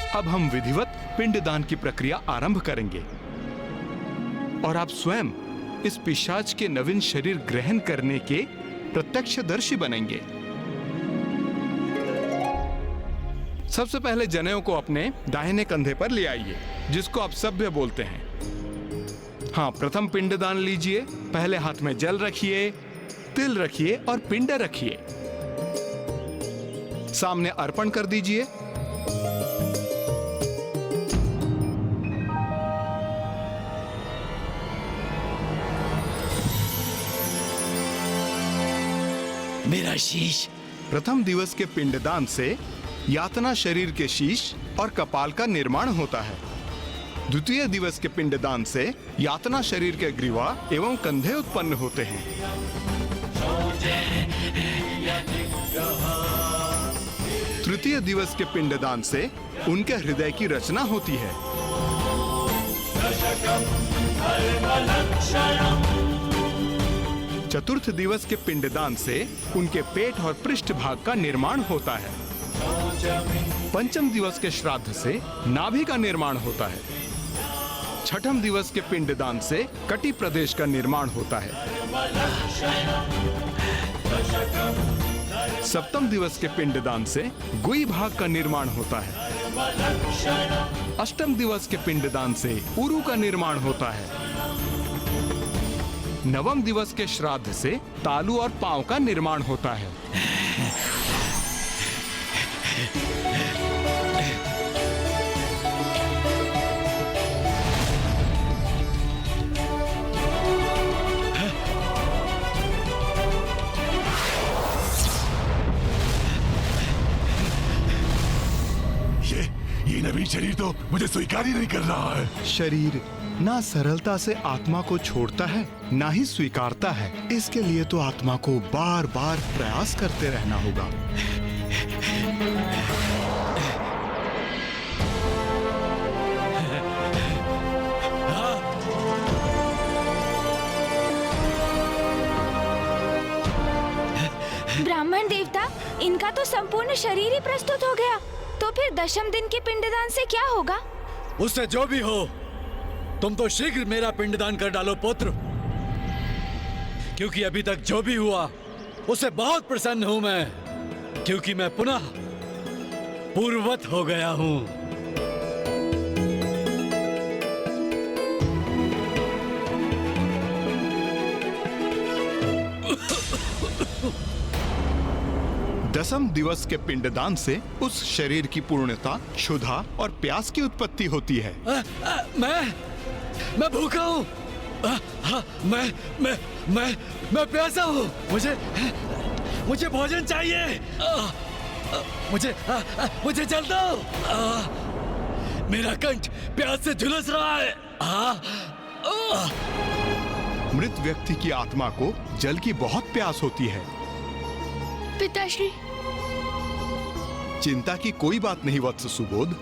अब हम विधिवत पिंडदान की प्रक्रिया आरंभ करेंगे और आप स्वयं इस पिशाच के नवीन शरीर ग्रहण करने के प्रत्यक्षदर्शी बनेंगे। सबसे पहले जनेऊ को अपने दाहिने कंधे पर ले आइए, जिसको आप सभ्य बोलते हैं। हाँ, प्रथम पिंडदान लीजिए। पहले हाथ में जल रखिए, तिल रखिए और पिंड रखिए। सामने अर्पण कर दीजिए। मेरा शीश। प्रथम दिवस के पिंडदान से यातना शरीर के शीश और कपाल का निर्माण होता है। द्वितीय दिवस के पिंडदान से यातना शरीर के ग्रीवा एवं कंधे उत्पन्न होते हैं। तृतीय दिवस के पिंडदान से उनके हृदय की रचना होती है। चतुर्थ दिवस के पिंडदान से उनके पेट और पृष्ठ भाग का निर्माण होता है। पंचम दिवस के श्राद्ध से नाभि का निर्माण होता है। छठम दिवस के पिंडदान से कटी प्रदेश का निर्माण होता है। सप्तम दिवस के पिंडदान से गुई भाग का निर्माण होता है। अष्टम दिवस के पिंडदान से उरु का निर्माण होता है। नवम दिवस के श्राद्ध से तालू और पांव का निर्माण होता है। ये नवीन शरीर तो मुझे स्वीकार ही नहीं कर रहा है। शरीर ना सरलता से आत्मा को छोड़ता है, ना ही स्वीकारता है। इसके लिए तो आत्मा को बार बार प्रयास करते रहना होगा। ब्राह्मण देवता, इनका तो संपूर्ण शरीर ही प्रस्तुत हो गया, तो फिर दशम दिन के पिंडदान से क्या होगा? उससे जो भी हो, तुम तो शीघ्र मेरा पिंडदान कर डालो पुत्र, क्योंकि अभी तक जो भी हुआ उससे बहुत प्रसन्न हूं मैं, क्योंकि मैं पुनः पूर्ववत हो गया हूं। दसम दिवस के पिंडदान से उस शरीर की पूर्णता, क्षुधा और प्यास की उत्पत्ति होती है। मैं भूखा हूँ। मैं प्यासा हूँ। मुझे भोजन चाहिए। मुझे जल दो। मेरा कंठ प्यास से झुलस रहा है। मृत व्यक्ति की आत्मा को जल की बहुत प्यास होती है। पिताश्री, चिंता की कोई बात नहीं वत्स सुबोध।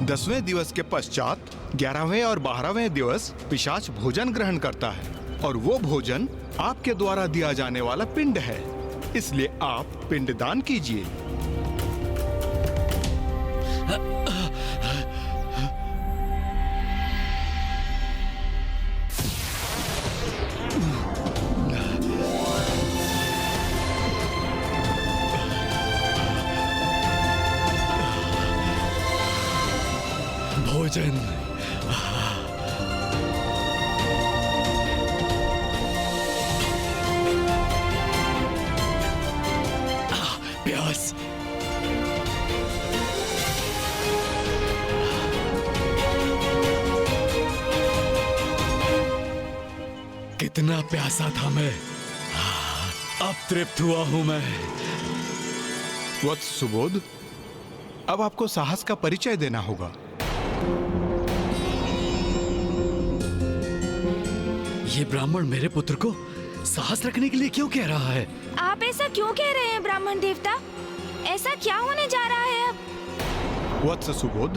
10वें दिवस के पश्चात 11वें और 12वें दिवस पिशाच भोजन ग्रहण करता है, और वो भोजन आपके द्वारा दिया जाने वाला पिंड है। इसलिए आप पिंडदान कीजिए। भोजन। प्यास। कितना प्यासा था मैं, अब तृप्त हुआ हूं मैं। वत्स सुबोध, अब आपको साहस का परिचय देना होगा। ये ब्राह्मण मेरे पुत्र को साहस रखने के लिए क्यों कह रहा है? आप ऐसा क्यों कह रहे हैं ब्राह्मण देवता? ऐसा क्या होने जा रहा है अब? वत्स सुबोध,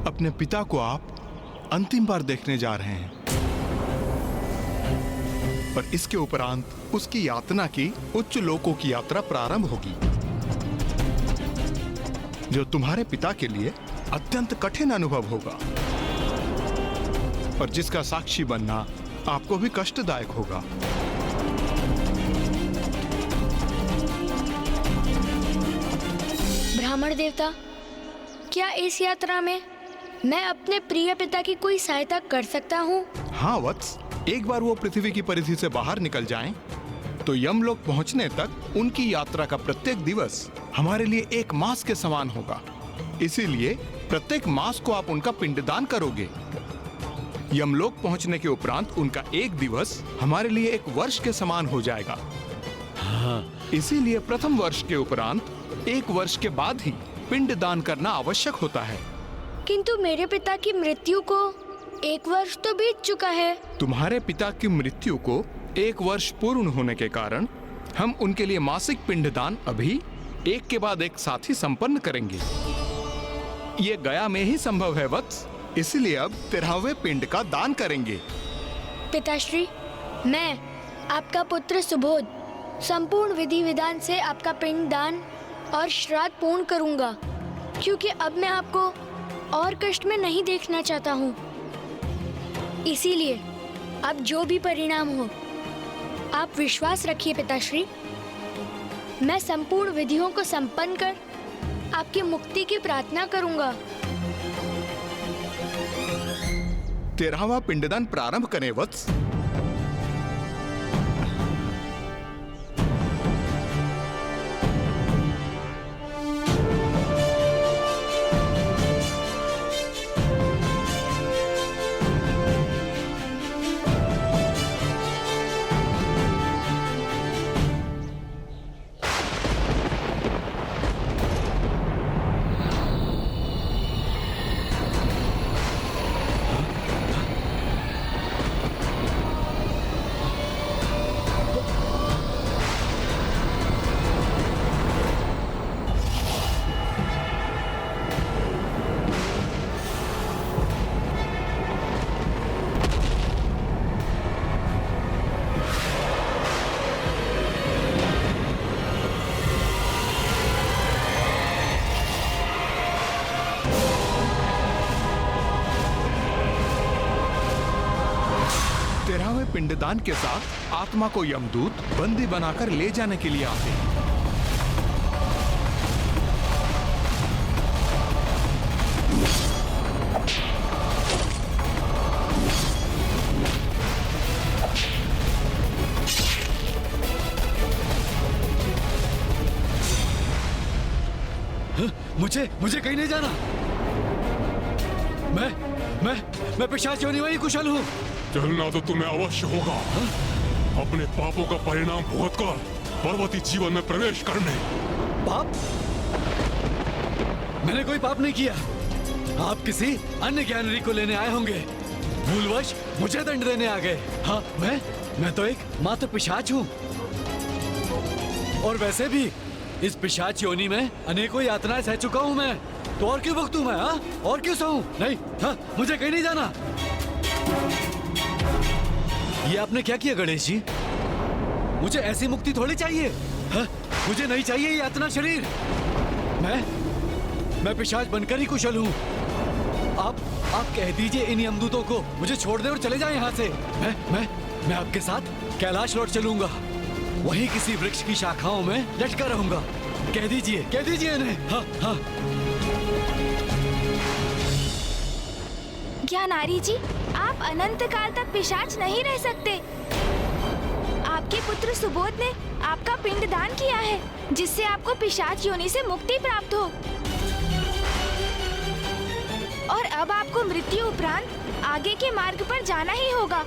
अपने पिता को आप अंतिम बार देखने जा रहे हैं, पर इसके उपरांत उसकी यातना की उच्च लोकों की यात्रा प्रारंभ होगी, जो तुम्हारे पिता के लिए अत्यंत कठिन अनुभव होगा और जिसका साक्षी बनना आपको भी कष्टदायक होगा। ब्राह्मण देवता, क्या इस यात्रा में मैं अपने प्रिय पिता की कोई सहायता कर सकता हूँ? हाँ वत्स, एक बार वो पृथ्वी की परिधि से बाहर निकल जाएं, तो यमलोक पहुंचने तक उनकी यात्रा का प्रत्येक दिवस हमारे लिए एक मास के समान होगा। इसीलिए प्रत्येक मास को आप उनका पिंडदान करोगे। यमलोक पहुंचने के उपरांत उनका एक दिवस हमारे लिए एक वर्ष के समान हो जाएगा। इसीलिए प्रथम वर्ष के उपरांत एक वर्ष के बाद ही पिंडदान करना आवश्यक होता है। किंतु मेरे पिता की मृत्यु को एक वर्ष तो बीत चुका है। तुम्हारे पिता की मृत्यु को एक वर्ष पूर्ण होने के कारण हम उनके लिए मासिक पिंडदान अभी एक के बाद एक साथ ही संपन्न करेंगे। ये गया में ही संभव है वत्स, इसलिए अब 13वें पिंड का दान करेंगे। पिताश्री, मैं आपका पुत्र सुबोध संपूर्ण विधि विधान से आपका पिंडदान और श्राद्ध पूर्ण करूंगा, क्योंकि अब मैं आपको और कष्ट में नहीं देखना चाहता हूँ। इसीलिए अब जो भी परिणाम हो, आप विश्वास रखिए पिताश्री, मैं संपूर्ण विधियों को संपन्न कर आपकी मुक्ति की प्रार्थना करूंगा। 13वां पिंडदान प्रारंभ करें वत्स। पिंडदान के साथ आत्मा को यमदूत बंदी बनाकर ले जाने के लिए आते हैं। मुझे कहीं नहीं जाना। मैं पिशाच योनि में ही कुशल हूँ। चलना तो तुम्हें अवश्य होगा। अपने पापों का परिणाम भुगतकर पर्वती जीवन में प्रवेश करने। पाप? मैंने कोई पाप नहीं किया। आप किसी अन्य ज्ञानरी को लेने आए होंगे। भूलवश मुझे दंड देने आ गए। हाँ, मैं तो एक मात्र पिशाच हूँ। और वैसे भी इस पिशाच योनि में अनेकों यातनाएं सह चुका हूँ मैं। तो और क्यों भुगतूं मैं? हाँ, और क्यों सहूं? नहीं, हाँ, मुझे कहीं नहीं जाना। ये आपने क्या किया गणेश जी? मुझे ऐसी मुक्ति थोड़ी चाहिए। हाँ, मुझे नहीं चाहिए ये यातना शरीर। मैं पिशाच बनकर ही कुशल हूँ। आप कह दीजिए इन यमदूतों को मुझे छोड़ दे और चले जाएं यहाँ से। मैं आपके साथ कैलाश लौट चलूंगा। वहीं किसी वृक्ष की शाखाओं में लटका रहूंगा। कह दीजिए इन्हें। हाँ, हाँ। ज्ञानारी जी, आप अनंत काल तक पिशाच नहीं रह सकते। आपके पुत्र सुबोध ने आपका पिंडदान किया है, जिससे आपको पिशाच योनि से मुक्ति प्राप्त हो। और अब आपको मृत्यु उपरांत आगे के मार्ग पर जाना ही होगा।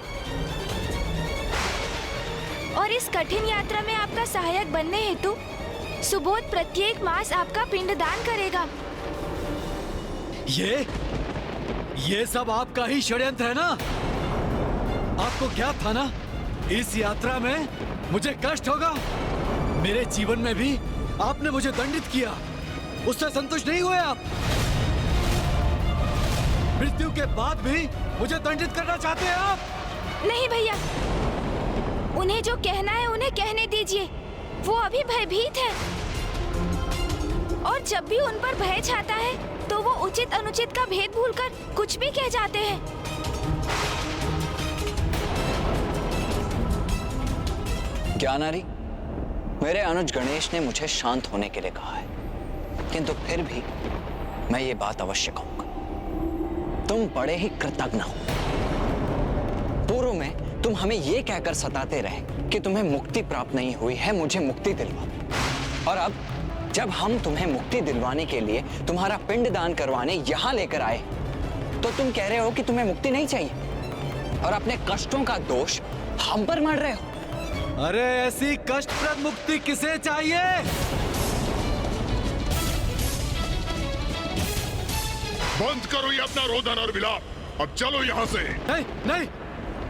और इस कठिन यात्रा में आपका सहायक बनने हेतु सुबोध प्रत्येक मास आपका पिंडदान करेगा। ये सब आपका ही षड्यंत्र है ना? आपको क्या था ना, इस यात्रा में मुझे कष्ट होगा। मेरे जीवन में भी आपने मुझे दंडित किया, उससे संतुष्ट नहीं हुए आप। मृत्यु के बाद भी मुझे दंडित करना चाहते हैं आप? नहीं भैया, उन्हें जो कहना है उन्हें कहने दीजिए। वो अभी भयभीत है और जब भी उन पर भय छाता है तो वो उचित अनुचित का भेद भूलकर कुछ भी कह जाते हैं। ज्ञानारी, मेरे अनुज गणेश ने मुझे शांत होने के लिए कहा है, किंतु फिर भी मैं ये बात अवश्य कहूंगा। तुम बड़े ही कृतज्ञ हो। पूर्व में तुम हमें ये कहकर सताते रहे कि तुम्हें मुक्ति प्राप्त नहीं हुई है, मुझे मुक्ति दिलवा। और अब जब हम तुम्हें मुक्ति दिलवाने के लिए तुम्हारा पिंड दान करवाने यहां लेकर आए, तो तुम कह रहे हो कि तुम्हें मुक्ति नहीं चाहिए और अपने कष्टों का दोष हम पर मढ़ रहे हो। अरे ऐसी कष्टप्रद मुक्ति किसे चाहिए? बंद करो ये अपना रोदन और विलाप। अब चलो यहाँ से। नहीं नहीं,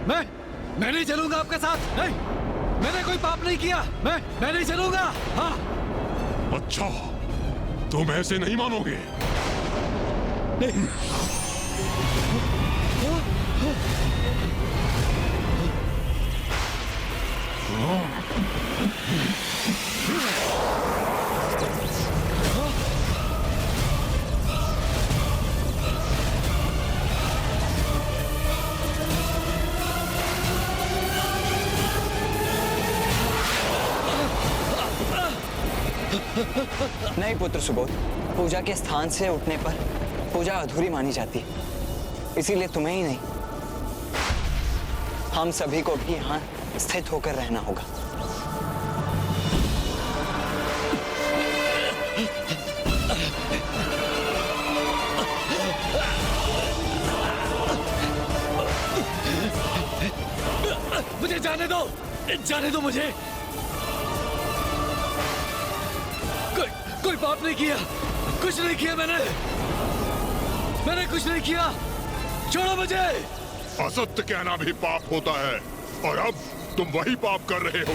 मैं नहीं चलूंगा आपके साथ। नहीं, मैंने कोई पाप नहीं किया। मैं नहीं चलूंगा। हाँ। अच्छा, तुम ऐसे नहीं मानोगे। नहीं पुत्र सुबोध, पूजा के स्थान से उठने पर पूजा अधूरी मानी जाती है, इसीलिए तुम्हें ही नहीं, हम सभी को भी यहाँ स्थित होकर रहना होगा। मुझे जाने दो मुझे। कोई पाप नहीं किया, कुछ नहीं किया मैंने कुछ नहीं किया। छोड़ो मुझे। असत्य कहना भी पाप होता है और अब तुम वही पाप कर रहे हो।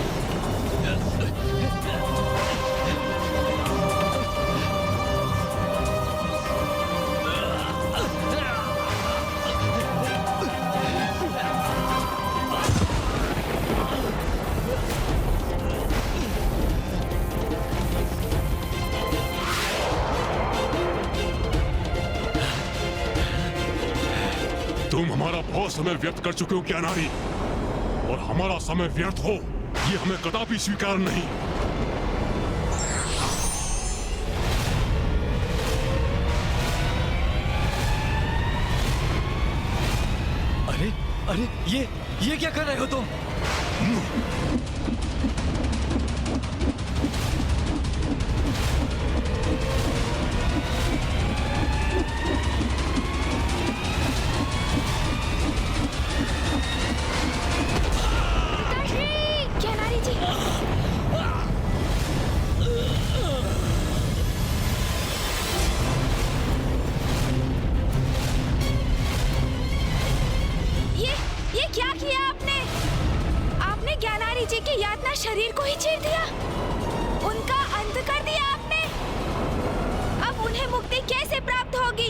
तुम हमारा बहुत समय व्यर्थ कर चुके हो ज्ञानारी, और हमारा समय व्यर्थ हो ये हमें कदापि स्वीकार नहीं। अरे ये क्या कर रहे हो तुम? शरीर को ही चीर दिया, उनका अंत कर दिया आपने। अब उन्हें मुक्ति कैसे प्राप्त होगी?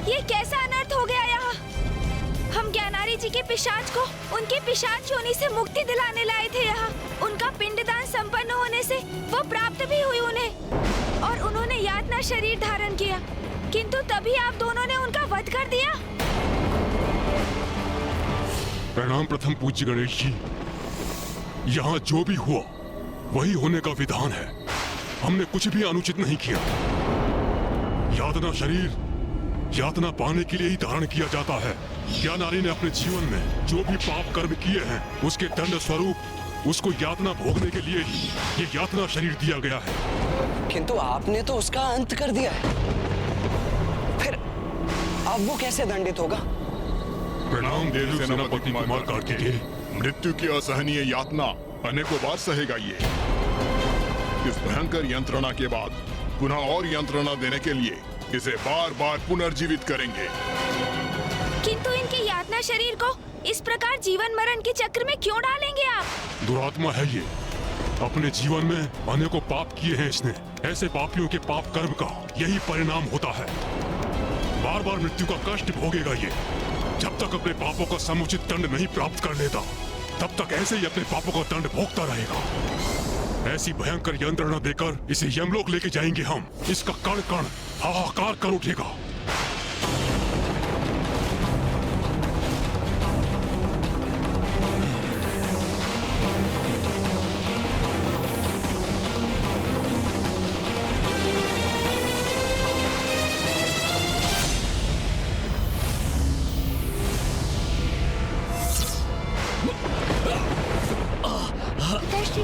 ये कैसा अनर्थ हो गया यहाँ? हम ज्ञानारी जी के पिशाच को उनके पिशाच योनि से मुक्ति दिलाने लाए थे यहाँ। उनका पिंडदान संपन्न होने से वो प्राप्त भी हुई उन्हें, और उन्होंने यातना शरीर धारण किया, किंतु तभी आप दोनों ने उनका वध कर दिया। प्रणाम प्रथम पूज्य गणेश जी। यहाँ जो भी हुआ वही होने का विधान है। हमने कुछ भी अनुचित नहीं किया। यातना शरीर यातना पाने के लिए ही धारण किया जाता है। ज्ञानारी ने अपने जीवन में जो भी पाप कर्म किए हैं उसके दंड स्वरूप उसको यातना भोगने के लिए ही ये यातना शरीर दिया गया है। किंतु आपने तो उसका अंत कर दिया है, फिर अब वो कैसे दंडित होगा? प्रणाम देव सेनापति कुमार कार्तिकेय। मृत्यु की असहनीय यातना अनेकों बार सहेगा ये। इस भयंकर यंत्रणा के बाद पुनः और यंत्रणा देने के लिए इसे बार बार पुनर्जीवित करेंगे। किंतु इनके यातना शरीर को इस प्रकार जीवन मरण के चक्र में क्यों डालेंगे आप? दुरात्मा है ये। अपने जीवन में अनेकों पाप किए हैं इसने। ऐसे पापियों के पाप कर्म का यही परिणाम होता है। बार बार मृत्यु का कष्ट भोगेगा ये, जब तक अपने पापों का समुचित दंड नहीं प्राप्त कर लेता। तब तक ऐसे ही अपने पापों का दंड भोगता रहेगा। ऐसी भयंकर यंत्रणा देकर इसे यमलोक लेके जाएंगे हम। इसका कण कण हाहाकार कर उठेगा। पिताश्री,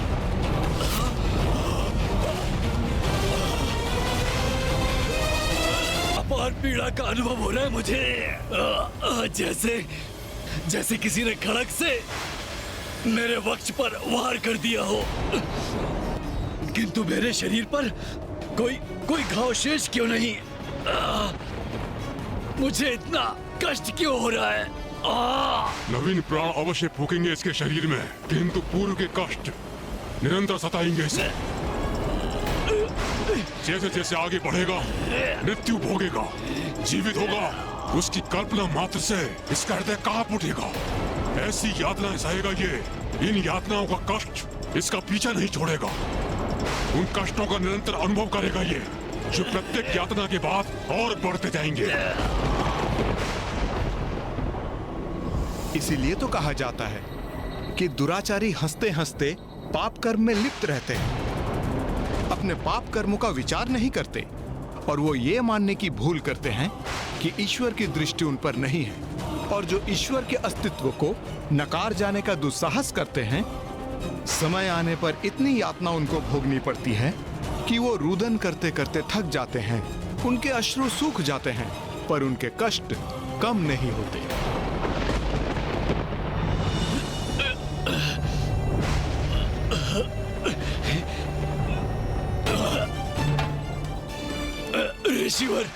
अपार पीड़ा का अनुभव हो रहा है मुझे। जैसे जैसे किसी ने खड़क से मेरे वक्ष पर वार कर दिया हो, किंतु मेरे शरीर पर कोई घाव शेष क्यों नहीं? मुझे इतना कष्ट क्यों हो रहा है? नवीन प्राण अवश्य फूकेंगे इसके शरीर में, किंतु पूर्व के कष्ट निरंतर सताएंगे इसे। जैसे जैसे आगे बढ़ेगा, मृत्यु भोगेगा, जीवित होगा, उसकी कल्पना मात्र से इसका हृदय कांप उठेगा। ऐसी यातनाएं सहेगा ये। इन यातनाओं का कष्ट इसका पीछा नहीं छोड़ेगा। उन कष्टों का निरंतर अनुभव करेगा ये, जो प्रत्येक यातना के बाद और बढ़ते जाएंगे। इसीलिए तो कहा जाता है कि दुराचारी हंसते हंसते पाप कर्म में लिप्त रहते हैं, अपने पाप कर्मों का विचार नहीं करते, और वो ये मानने की भूल करते हैं कि ईश्वर की दृष्टि उन पर नहीं है, और जो ईश्वर के अस्तित्व को नकार जाने का दुस्साहस करते हैं, समय आने पर इतनी यातना उनको भोगनी पड़ती है कि वो रुदन करते करते थक जाते हैं, उनके अश्रु सूख जाते हैं, पर उनके कष्ट कम नहीं होते। ऋषिवर,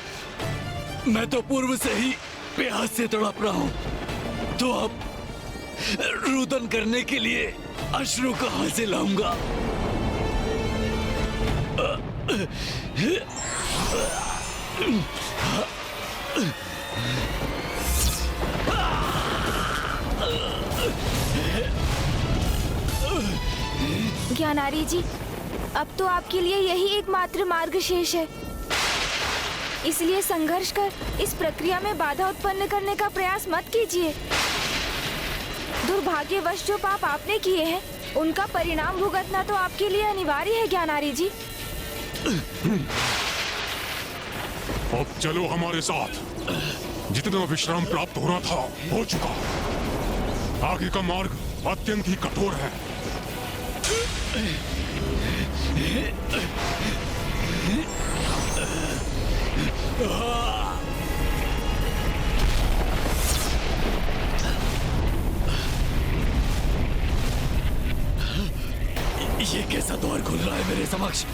मैं तो पूर्व से ही प्यास से तड़प रहा हूं, तो अब रुदन करने के लिए अश्रु कहां से लाऊंगा? ज्ञानारी जी, अब तो आपके लिए यही एकमात्र मार्ग शेष है। इसलिए संघर्ष कर इस प्रक्रिया में बाधा उत्पन्न करने का प्रयास मत कीजिए। दुर्भाग्यवश जो पाप आपने किए हैं, उनका परिणाम भुगतना तो आपके लिए अनिवार्य है ज्ञानारी जी। अब चलो हमारे साथ। जितना विश्राम प्राप्त होना था हो चुका। आगे का मार्ग अत्यंत ही कठोर है। ये कैसा द्वार खुल रहा है मेरे समक्ष?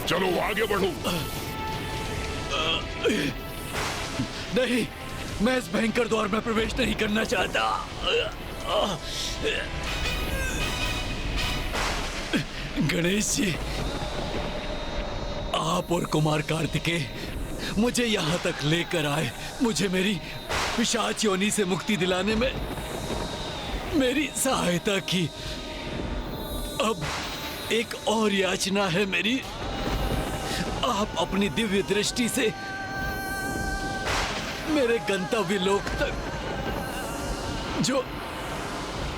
चलो आगे बढ़ो। नहीं, मैं इस भयंकर द्वार में प्रवेश नहीं करना चाहता। गणेश जी, आप और कुमार कार्तिकेय मुझे यहाँ तक लेकर आए, मुझे मेरी पिशाच योनि से मुक्ति दिलाने में मेरी सहायता की। अब एक और याचना है मेरी। आप अपनी दिव्य दृष्टि से मेरे गंतव्य लोक तक,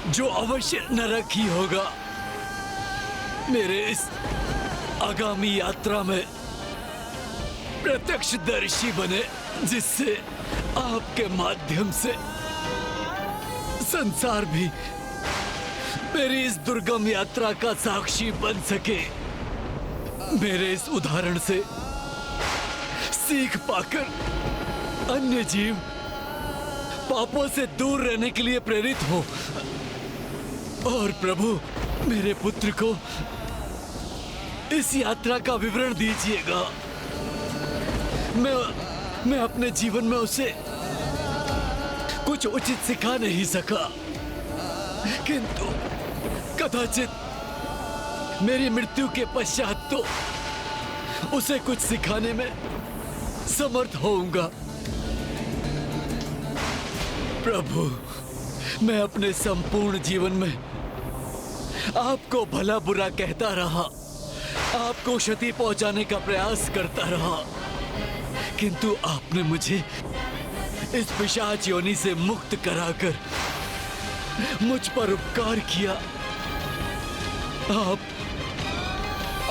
जो अवश्य नरक ही होगा, मेरे इस आगामी यात्रा में प्रत्यक्षदर्शी बने, जिससे आपके माध्यम से संसार भी मेरी इस दुर्गम यात्रा का साक्षी बन सके। मेरे इस उदाहरण से सीख पाकर अन्य जीव पापों से दूर रहने के लिए प्रेरित हो। और प्रभु, मेरे पुत्र को इस यात्रा का विवरण दीजिएगा। मैं अपने जीवन में उसे कुछ उचित सिखा नहीं सका, किंतु कदाचित मेरी मृत्यु के पश्चात तो उसे कुछ सिखाने में समर्थ होऊंगा। प्रभु, मैं अपने संपूर्ण जीवन में आपको भला बुरा कहता रहा, आपको क्षति पहुंचाने का प्रयास करता रहा, किंतु आपने मुझे इस पिशाच योनि से मुक्त कराकर मुझ पर उपकार किया।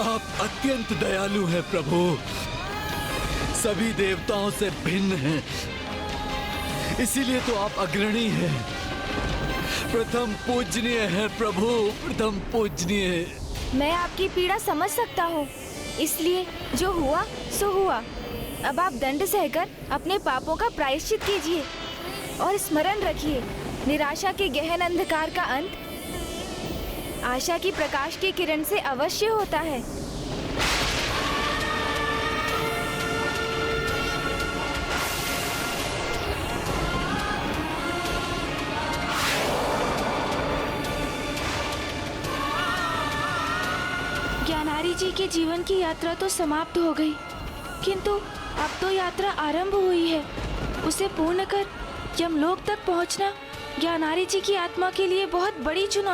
आप अत्यंत दयालु हैं प्रभु, सभी देवताओं से भिन्न हैं, इसीलिए तो आप अग्रणी हैं, प्रथम पूजनीय है प्रभु, प्रथम पूजनीय। मैं आपकी पीड़ा समझ सकता हूँ, इसलिए जो हुआ सो हुआ। अब आप दंड सहकर अपने पापों का प्रायश्चित कीजिए और स्मरण रखिए, निराशा के गहन अंधकार का अंत आशा की प्रकाश की किरण से अवश्य होता है। ज्ञानारी जी के जीवन की यात्रा तो समाप्त हो गई, किंतु अब तो यात्रा आरंभ हुई है। उसे पूर्ण कर यमलोक तक पहुंचना ज्ञानारी जी की आत्मा के लिए बहुत बड़ी चुनौती